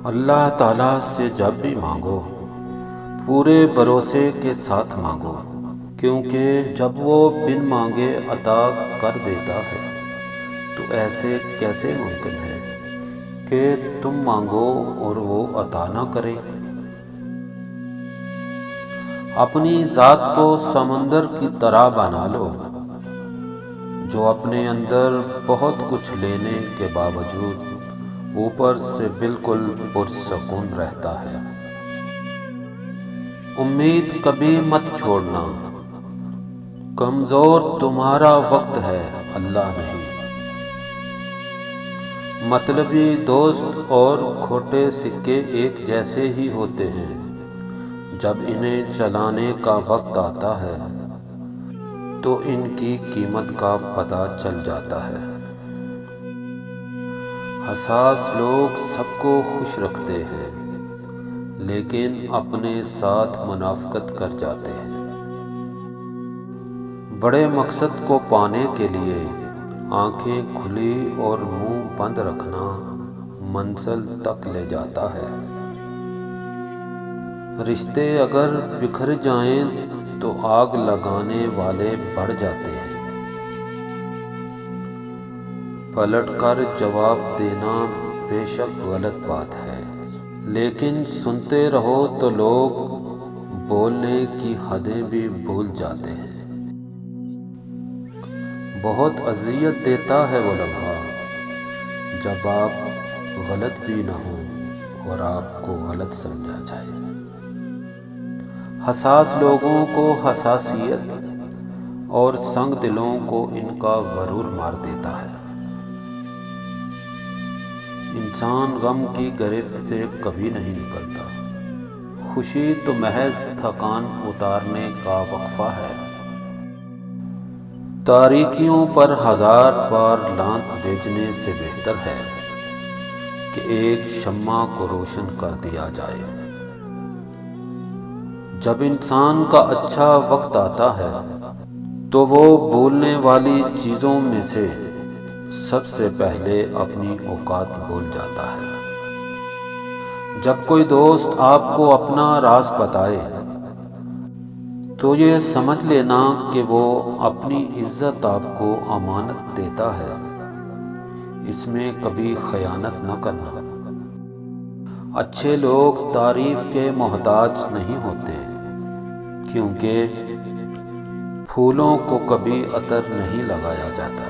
اللہ تعالیٰ سے جب بھی مانگو پورے بھروسے کے ساتھ مانگو، کیونکہ جب وہ بن مانگے عطا کر دیتا ہے تو ایسے کیسے ممکن ہے کہ تم مانگو اور وہ عطا نہ کرے۔ اپنی ذات کو سمندر کی طرح بنا لو جو اپنے اندر بہت کچھ لینے کے باوجود اوپر سے بالکل پرسکون رہتا ہے۔ امید کبھی مت چھوڑنا، کمزور تمہارا وقت ہے اللہ نہیں۔ مطلبی دوست اور کھوٹے سکے ایک جیسے ہی ہوتے ہیں، جب انہیں چلانے کا وقت آتا ہے تو ان کی قیمت کا پتہ چل جاتا ہے۔ حساس لوگ سب کو خوش رکھتے ہیں لیکن اپنے ساتھ منافقت کر جاتے ہیں۔ بڑے مقصد کو پانے کے لیے آنکھیں کھلی اور منہ بند رکھنا منزل تک لے جاتا ہے۔ رشتے اگر بکھر جائیں تو آگ لگانے والے بڑھ جاتے ہیں۔ پلٹ کر جواب دینا بے شک غلط بات ہے، لیکن سنتے رہو تو لوگ بولنے کی حدیں بھی بھول جاتے ہیں۔ بہت اذیت دیتا ہے وہ لمحہ جب آپ غلط بھی نہ ہوں اور آپ کو غلط سمجھا جائے۔ حساس لوگوں کو حساسیت اور سنگ دلوں کو ان کا غرور مار دیتا ہے۔ انسان غم کی گرفت سے کبھی نہیں نکلتا، خوشی تو محض تھکان اتارنے کا وقفہ ہے۔ تاریکیوں پر ہزار بار لعنت بھیجنے سے بہتر ہے کہ ایک شمع کو روشن کر دیا جائے۔ جب انسان کا اچھا وقت آتا ہے تو وہ بھولنے والی چیزوں میں سے سب سے پہلے اپنی اوقات بھول جاتا ہے۔ جب کوئی دوست آپ کو اپنا راز بتائے تو یہ سمجھ لینا کہ وہ اپنی عزت آپ کو امانت دیتا ہے، اس میں کبھی خیانت نہ کرنا۔ اچھے لوگ تعریف کے محتاج نہیں ہوتے، کیونکہ پھولوں کو کبھی عطر نہیں لگایا جاتا۔